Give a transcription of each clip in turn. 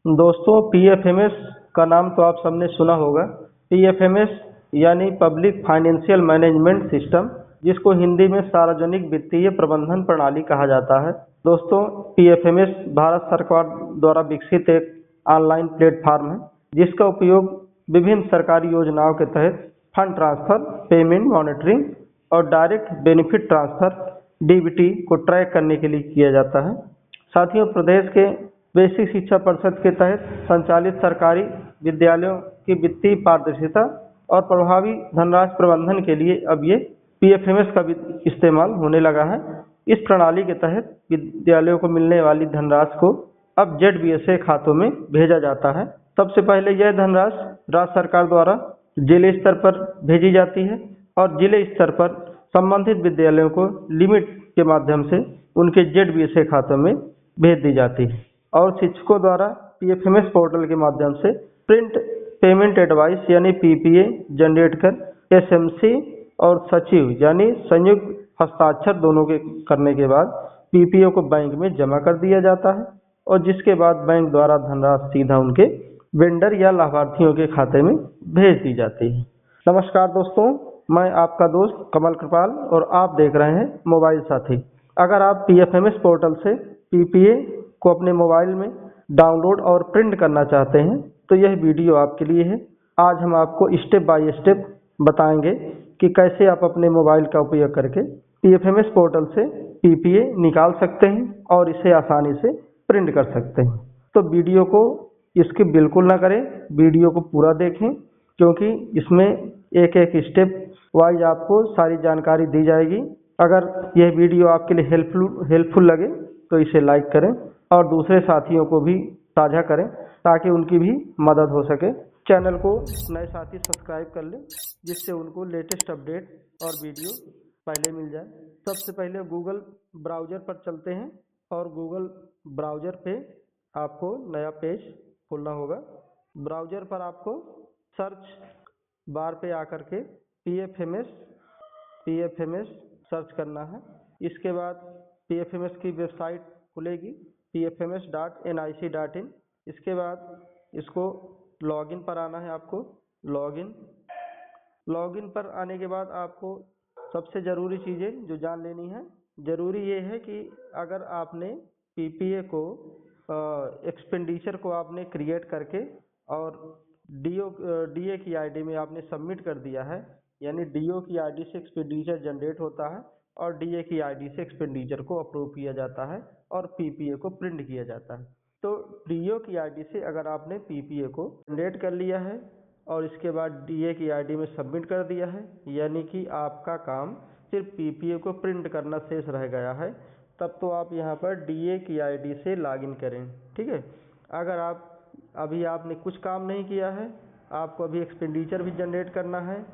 दोस्तों, पीएफएमएस का नाम तो आप सबने सुना होगा। पीएफएमएस यानी पब्लिक फाइनेंशियल मैनेजमेंट सिस्टम, जिसको हिंदी में सार्वजनिक वित्तीय प्रबंधन प्रणाली कहा जाता है। दोस्तों, पीएफएमएस भारत सरकार द्वारा विकसित एक ऑनलाइन प्लेटफॉर्म है, जिसका उपयोग विभिन्न सरकारी योजनाओं के तहत फंड ट्रांसफर, पेमेंट मॉनिटरिंग और डायरेक्ट बेनिफिट ट्रांसफर डीबीटी को ट्रैक करने के लिए किया जाता है। साथियों, प्रदेश के बेसिक शिक्षा परिषद के तहत संचालित सरकारी विद्यालयों की वित्तीय पारदर्शिता और प्रभावी धनराशि प्रबंधन के लिए अब ये पीएफएमएस का भी इस्तेमाल होने लगा है। इस प्रणाली के तहत विद्यालयों को मिलने वाली धनराशि को अब जेडबीएसए खातों में भेजा जाता है। सबसे पहले यह धनराशि राज्य सरकार द्वारा जिले स्तर पर भेजी जाती है और जिले स्तर पर संबंधित विद्यालयों को लिमिट के माध्यम से उनके जेडबीएसए खातों में भेज दी जाती है और शिक्षकों द्वारा पीएफएमएस पोर्टल के माध्यम से प्रिंट पेमेंट एडवाइस यानी पीपीए जनरेट कर एसएमसी और सचिव यानी संयुक्त हस्ताक्षर दोनों के करने के बाद पीपीओ को बैंक में जमा कर दिया जाता है और जिसके बाद बैंक द्वारा धनराशि सीधा उनके वेंडर या लाभार्थियों के खाते में भेज दी जाती है। नमस्कार दोस्तों, मैं आपका दोस्त कमल कृपाल और आप देख रहे हैं मोबाइल साथी। अगर आप पीएफएमएस पोर्टल से पीपीए को अपने मोबाइल में डाउनलोड और प्रिंट करना चाहते हैं तो यह वीडियो आपके लिए है। आज हम आपको स्टेप बाय स्टेप बताएंगे कि कैसे आप अपने मोबाइल का उपयोग करके पीएफएमएस पोर्टल से पीपीए निकाल सकते हैं और इसे आसानी से प्रिंट कर सकते हैं। तो वीडियो को स्किप बिल्कुल ना करें, वीडियो को पूरा देखें, क्योंकि इसमें एक एक स्टेप वाइज आपको सारी जानकारी दी जाएगी। अगर यह वीडियो आपके लिए हेल्पफुल लगे तो इसे लाइक करें और दूसरे साथियों को भी साझा करें ताकि उनकी भी मदद हो सके। चैनल को नए साथी सब्सक्राइब कर लें जिससे उनको लेटेस्ट अपडेट और वीडियो पहले मिल जाए। सबसे पहले गूगल ब्राउज़र पर चलते हैं और गूगल ब्राउज़र पे आपको नया पेज खोलना होगा। ब्राउज़र पर आपको सर्च बार पे आकर के पीएफएमएस सर्च करना है। इसके बाद पीएफएमएस की वेबसाइट खुलेगी pfms.nic.in। इसके बाद इसको लॉगिन पर आना है। आपको लॉगिन पर आने के बाद आपको सबसे ज़रूरी चीज़ें जो जान लेनी है, ज़रूरी ये है कि अगर आपने पीपीए को एक्सपेंडिचर को आपने क्रिएट करके और डीए की आईडी में आपने सबमिट कर दिया है, यानी डीओ की आईडी से एक्सपेंडिचर जनरेट होता है और डीए की आईडी से एक्सपेंडिचर को अप्रूव किया जाता है और पीपीए को प्रिंट किया जाता है। तो डीओ की आईडी से अगर आपने पीपीए को जनरेट कर लिया है और इसके बाद डीए की आईडी में सबमिट कर दिया है, यानी कि आपका काम सिर्फ पीपीए को प्रिंट करना शेष रह गया है, तब तो आप यहाँ पर डीए की आईडी से लॉगिन करें। ठीक है। अगर अभी आपने कुछ काम नहीं किया है, आपको अभी एक्सपेंडिचर भी जनरेट करना है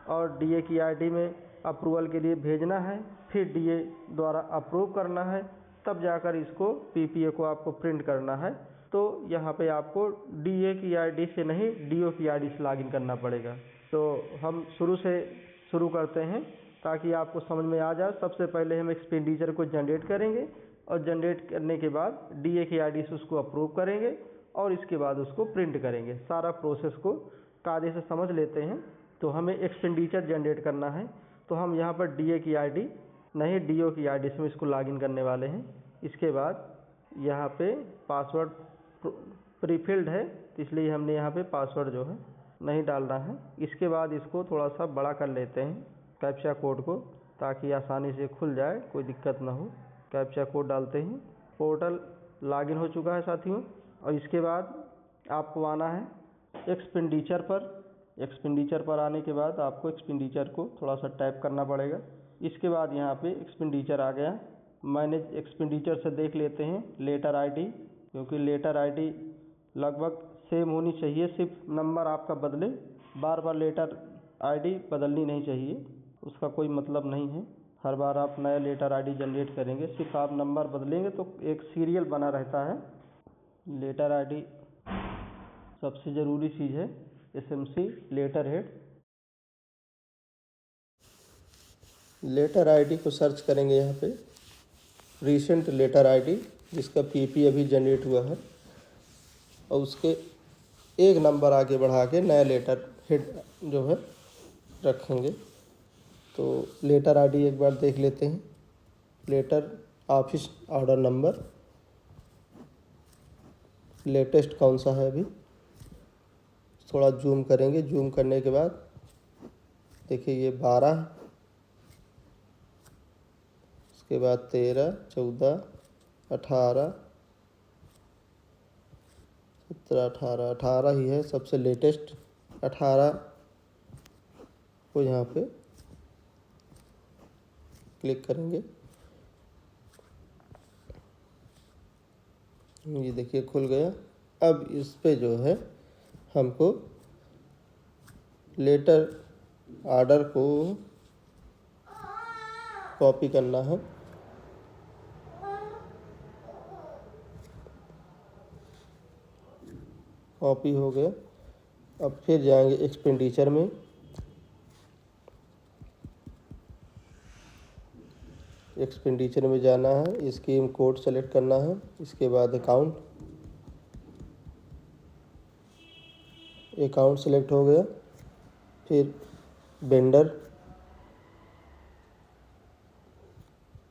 और डीए की आईडी में अप्रूवल के लिए भेजना है, फिर डीए द्वारा अप्रूव करना है, तब जाकर इसको पीपीए को आपको प्रिंट करना है। तो यहाँ पे आपको डीए की आईडी से नहीं, डीओ की आईडी से लॉगिन करना पड़ेगा। तो हम शुरू करते हैं ताकि आपको समझ में आ जाए। सबसे पहले हम एक्सपेंडिचर को जनरेट करेंगे और जनरेट करने के बाद डीए की आईडी से उसको अप्रूव करेंगे और इसके बाद उसको प्रिंट करेंगे। सारा प्रोसेस को कायदे से समझ लेते हैं। तो हमें एक्सपेंडिचर जनरेट करना है, तो हम यहाँ पर डीए की आईडी नहीं, डीओ की आईडी से इसको लॉगिन करने वाले हैं। इसके बाद यहाँ पे पासवर्ड प्रीफिल्ड है, इसलिए हमने यहाँ पे पासवर्ड जो है नहीं डालना है। इसके बाद इसको थोड़ा सा बड़ा कर लेते हैं कैप्चा कोड को, ताकि आसानी से खुल जाए, कोई दिक्कत ना हो। कैप्चा कोड डालते हैं। पोर्टल लॉगिन हो चुका है साथियों। और इसके बाद आपको आना है एक्सपेंडिचर पर आने के बाद आपको एक्सपेंडिचर को थोड़ा सा टाइप करना पड़ेगा। इसके बाद यहाँ पे एक्सपेंडिचर आ गया। मैनेज एक्सपेंडिचर से देख लेते हैं लेटर आईडी, क्योंकि लेटर आईडी लगभग सेम होनी चाहिए, सिर्फ नंबर आपका बदले। बार बार लेटर आईडी बदलनी नहीं चाहिए, उसका कोई मतलब नहीं है। हर बार आप नया लेटर आईडी जनरेट करेंगे, सिर्फ आप नंबर बदलेंगे तो एक सीरियल बना रहता है। लेटर आईडी सबसे ज़रूरी चीज़ है। SMC letter head, letter ID को सर्च करेंगे यहाँ पे। रिसेंट लेटर आईडी जिसका पीपी अभी जनरेट हुआ है और उसके एक नंबर आगे बढ़ा के नया लेटर हेड जो है रखेंगे। तो लेटर आईडी एक बार देख लेते हैं। Letter office order number latest कौन सा है अभी, थोड़ा जूम करेंगे। जूम करने के बाद देखिए ये 12, उसके बाद 13, 14, 18, 17, 18, 18 ही है सबसे लेटेस्ट। 18 को यहाँ पे क्लिक करेंगे। ये देखिए खुल गया। अब इस पे जो है हमको लेटर ऑर्डर को कॉपी करना है। कॉपी हो गया। अब फिर जाएंगे एक्सपेंडिचर में। एक्सपेंडिचर में जाना है, स्कीम कोड सेलेक्ट करना है, इसके बाद अकाउंट सेलेक्ट हो गया। फिर वेंडर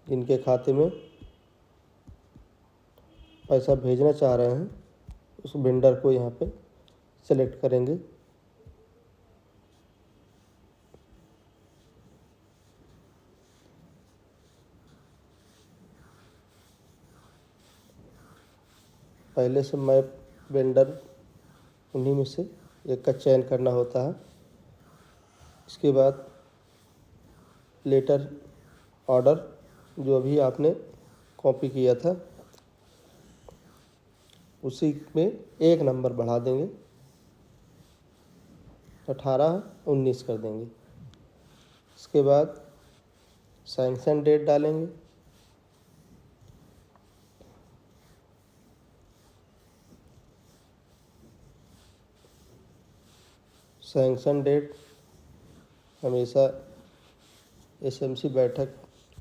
जिनके खाते में पैसा भेजना चाह रहे हैं उस वेंडर को यहाँ पे सेलेक्ट करेंगे। पहले से मैप वेंडर उन्हीं में से एक का चयन करना होता है। इसके बाद लेटर ऑर्डर जो अभी आपने कॉपी किया था उसी में एक नंबर बढ़ा देंगे, 18, 19 कर देंगे। इसके बाद सैंक्शन डेट डालेंगे। सैंक्शन डेट हमेशा एसएमसी बैठक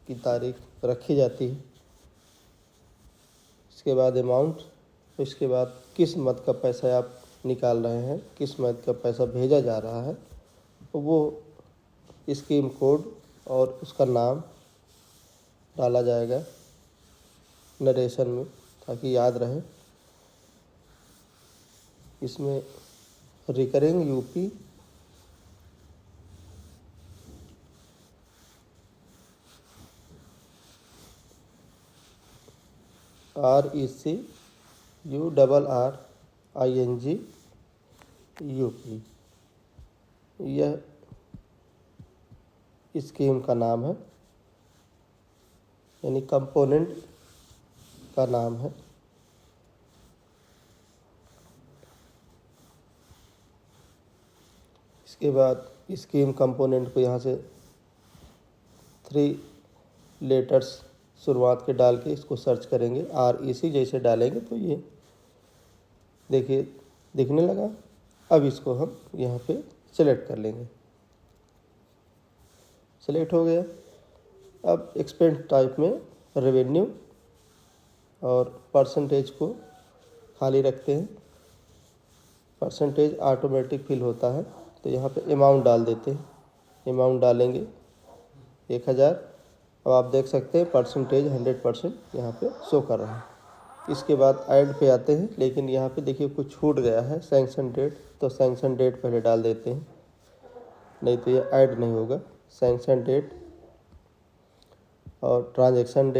की तारीख रखी जाती है। इसके बाद अमाउंट, इसके बाद किस मद का पैसा आप निकाल रहे हैं, किस मद का पैसा भेजा जा रहा है, वो स्कीम कोड और उसका नाम डाला जाएगा नरेशन में ताकि याद रहे। इसमें रिकरिंग यूपी RECURRING यूपी, यह स्कीम का नाम है, यानी कंपोनेंट का नाम है। इसके बाद स्कीम कंपोनेंट को यहाँ से 3 लेटर्स शुरुआत के डाल के इसको सर्च करेंगे। REC जैसे डालेंगे तो ये देखिए दिखने लगा। अब इसको हम यहाँ पे सेलेक्ट कर लेंगे। सेलेक्ट हो गया। अब एक्सपेंस टाइप में रेवेन्यू और परसेंटेज को खाली रखते हैं। परसेंटेज ऑटोमेटिक फिल होता है तो यहाँ पे अमाउंट डाल देते हैं। अमाउंट डालेंगे 1000। अब आप देख सकते हैं परसेंटेज 100% यहाँ पे शो कर रहा है। इसके बाद ऐड पे आते हैं, लेकिन यहाँ पे देखिए कुछ छूट गया है, सैंक्शन डेट। तो सैंक्शन डेट पहले डाल देते हैं, नहीं तो ये ऐड नहीं होगा। सैंक्शन डेट और ट्रांजैक्शन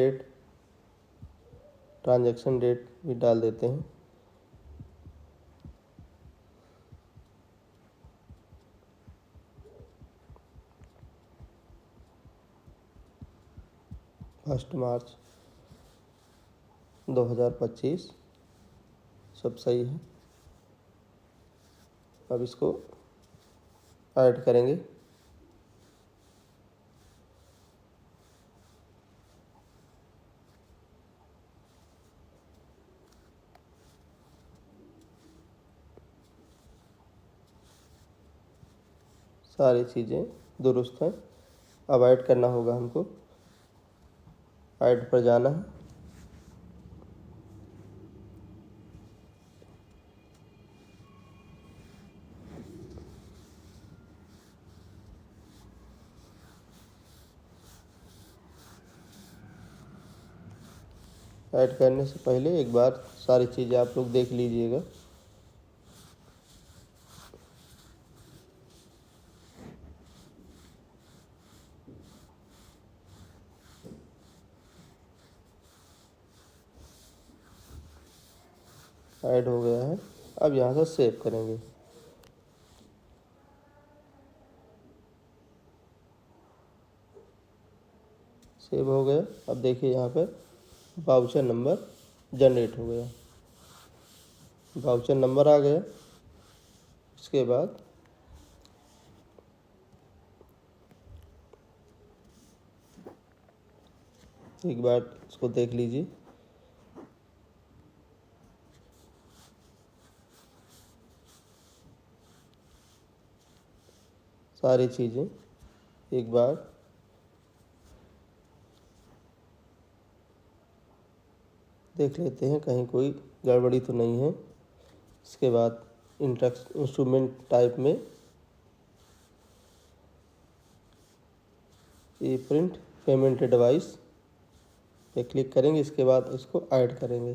डेट भी डाल देते हैं। फर्स्ट मार्च 2025 सब सही है। अब इसको ऐड करेंगे। सारी चीज़ें दुरुस्त हैं। अब ऐड करना होगा हमको। ऐड पर जाना है। ऐड करने से पहले एक बार सारी चीज़ें आप लोग देख लीजिएगा। ऐड हो गया है। अब यहाँ से सेव करेंगे। सेव हो गया। अब देखिए यहाँ पर वाउचर नंबर जनरेट हो गया। वाउचर नंबर आ गया। इसके बाद एक बार इसको देख लीजिए। सारी चीज़ें एक बार देख लेते हैं, कहीं कोई गड़बड़ी तो नहीं है। इसके बाद इंस्ट्रूमेंट टाइप में ये प्रिंट पेमेंट डिवाइस पे क्लिक करेंगे। इसके बाद इसको ऐड करेंगे।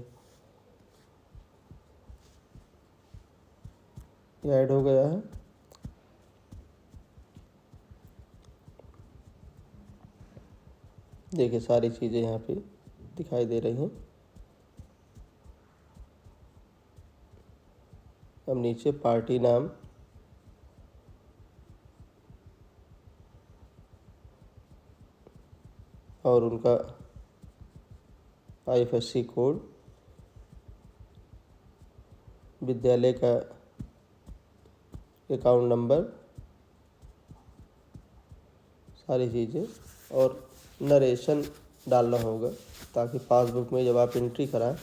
ये ऐड हो गया है। देखिए सारी चीज़ें यहाँ पे दिखाई दे रही हैं। अब नीचे पार्टी नाम, और उनका IFSC कोड, विद्यालय का अकाउंट नंबर, सारी चीज़ें, और नरेशन डालना होगा ताकि पासबुक में जब आप एंट्री कराएं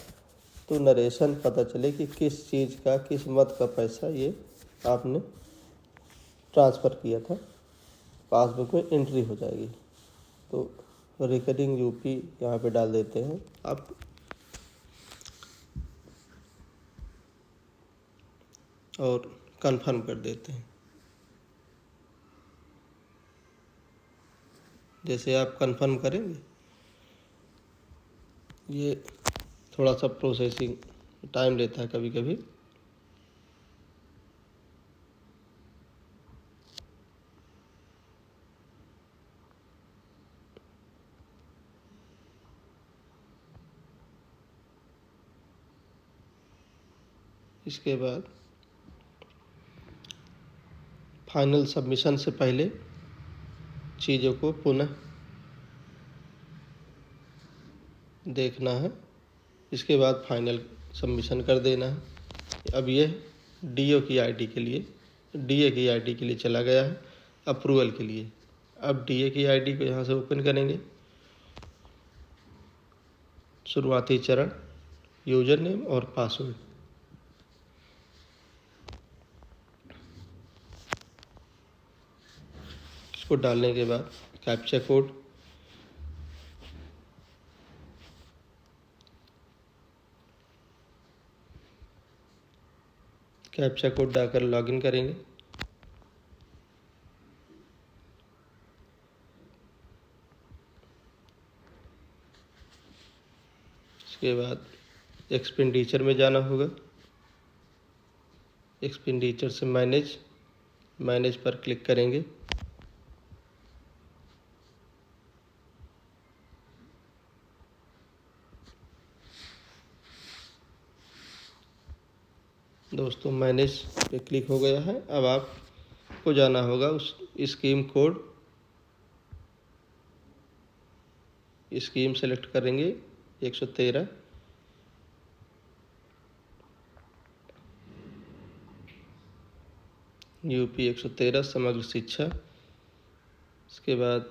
तो नरेशन पता चले कि किस चीज़ का, किस मद का पैसा ये आपने ट्रांसफ़र किया था। पासबुक में एंट्री हो जाएगी। तो रिकरिंग यूपी यहाँ पे डाल देते हैं आप। और कंफर्म कर देते हैं। जैसे आप कंफर्म करेंगे, ये थोड़ा सा प्रोसेसिंग टाइम लेता है कभी कभी। इसके बाद फाइनल सबमिशन से पहले चीज़ों को पुनः देखना है। इसके बाद फाइनल सबमिशन कर देना है। अब ये डीओ की आईडी के लिए, डीए की आईडी के लिए चला गया है अप्रूवल के लिए। अब डीए की आईडी को यहाँ से ओपन करेंगे। शुरुआती चरण, यूज़र नेम और पासवर्ड। इसको डालने के बाद कैप्चा कोड, कैप्चा कोड डालकर लॉगिन करेंगे। इसके बाद एक्सपेंडिचर में जाना होगा। एक्सपेंडिचर से मैनेज पर क्लिक करेंगे। दोस्तों मैनेज पे क्लिक हो गया है। अब आपको जाना होगा उस स्कीम कोड, स्कीम सेलेक्ट करेंगे 113, यूपी 113 समग्र शिक्षा। इसके बाद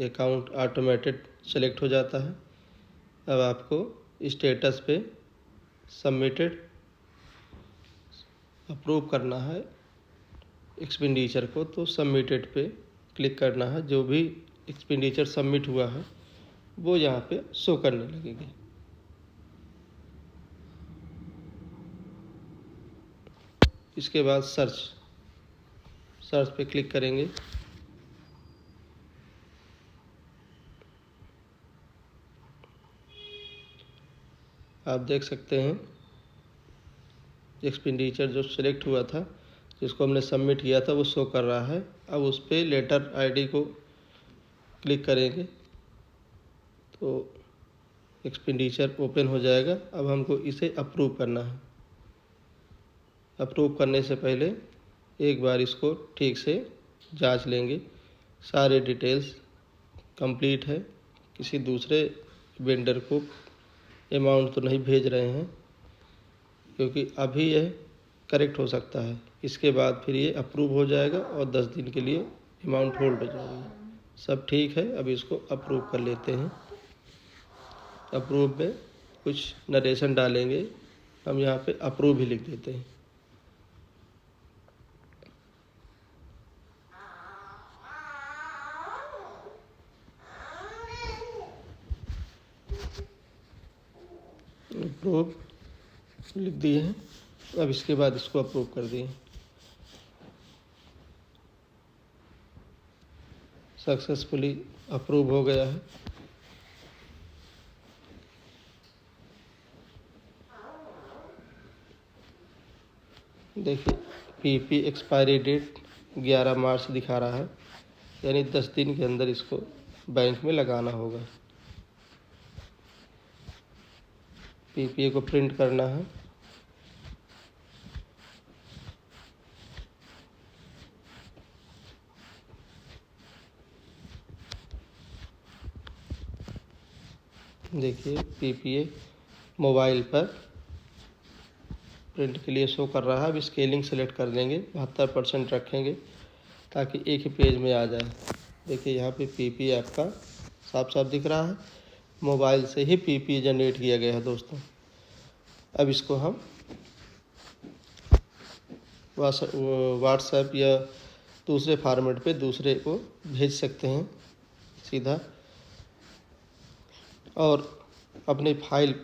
अकाउंट ऑटोमेटेड सेलेक्ट हो जाता है। अब आपको स्टेटस पे सबमिटेड अप्रूव करना है एक्सपेंडिचर को, तो सबमिटेड पे क्लिक करना है। जो भी एक्सपेंडिचर सबमिट हुआ है वो यहाँ पे शो करने लगेगी। इसके बाद सर्च पे क्लिक करेंगे। आप देख सकते हैं एक्सपेंडिचर जो सिलेक्ट हुआ था, जिसको हमने सबमिट किया था, वो शो कर रहा है। अब उस पर लेटर आईडी को क्लिक करेंगे तो एक्सपेंडिचर ओपन हो जाएगा। अब हमको इसे अप्रूव करना है। अप्रूव करने से पहले एक बार इसको ठीक से जांच लेंगे, सारे डिटेल्स कंप्लीट है, किसी दूसरे वेंडर को अमाउंट तो नहीं भेज रहे हैं, क्योंकि अभी यह करेक्ट हो सकता है। इसके बाद फिर ये अप्रूव हो जाएगा और 10 दिन के लिए अमाउंट होल्ड हो जाएगी। सब ठीक है, अब इसको अप्रूव कर लेते हैं। अप्रूव में कुछ नरेशन डालेंगे, हम यहाँ पे अप्रूव ही लिख देते हैं। अप्रूव लिख दिए हैं। अब इसके बाद इसको अप्रूव कर दिए। सक्सेसफुली अप्रूव हो गया है। देखिए पीपी एक्सपायरी डेट 11 मार्च दिखा रहा है, यानी 10 दिन के अंदर इसको बैंक में लगाना होगा। पीपीए को प्रिंट करना है। देखिए पीपीए मोबाइल पर प्रिंट के लिए शो कर रहा है। अब स्केलिंग सेलेक्ट कर देंगे, 72% रखेंगे ताकि एक ही पेज में आ जाए। देखिए यहाँ पे पीपीए आपका साफ साफ दिख रहा है। मोबाइल से ही पीपीए जनरेट किया गया है दोस्तों। अब इसको हम व्हाट्सएप या दूसरे फॉर्मेट पे दूसरे को भेज सकते हैं सीधा, और अपनी फाइल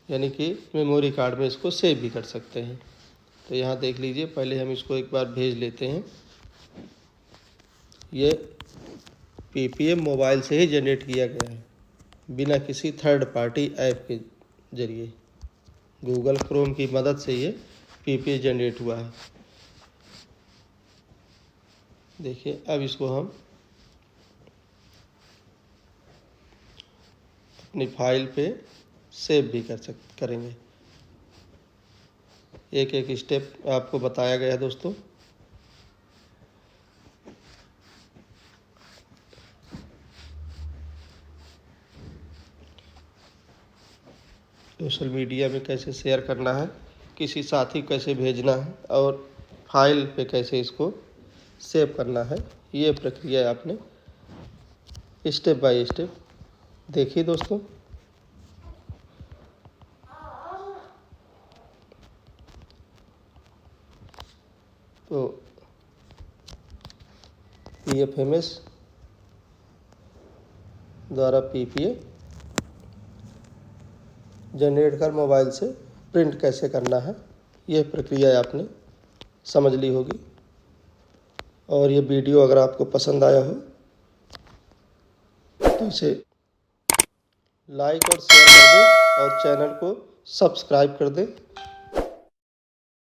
यानी कि मेमोरी कार्ड में इसको सेव भी कर सकते हैं। तो यहाँ देख लीजिए, पहले हम इसको एक बार भेज लेते हैं। ये पीपीए मोबाइल से ही जनरेट किया गया है, बिना किसी थर्ड पार्टी ऐप के जरिए। गूगल क्रोम की मदद से ये पीपीए जनरेट हुआ है। देखिए अब इसको हम अपनी फाइल पे सेव भी करेंगे। एक एक स्टेप आपको बताया गया है दोस्तों। सोशल मीडिया में कैसे शेयर करना है, किसी साथी को कैसे भेजना है, और फाइल पे कैसे इसको सेव करना है, ये प्रक्रिया आपने स्टेप बाय स्टेप देखिए दोस्तों। तो PFMS द्वारा पीपीए जनरेट कर मोबाइल से प्रिंट कैसे करना है, यह प्रक्रिया आपने समझ ली होगी। और ये वीडियो अगर आपको पसंद आया हो तो इसे लाइक और शेयर कर दें और चैनल को सब्सक्राइब कर दें।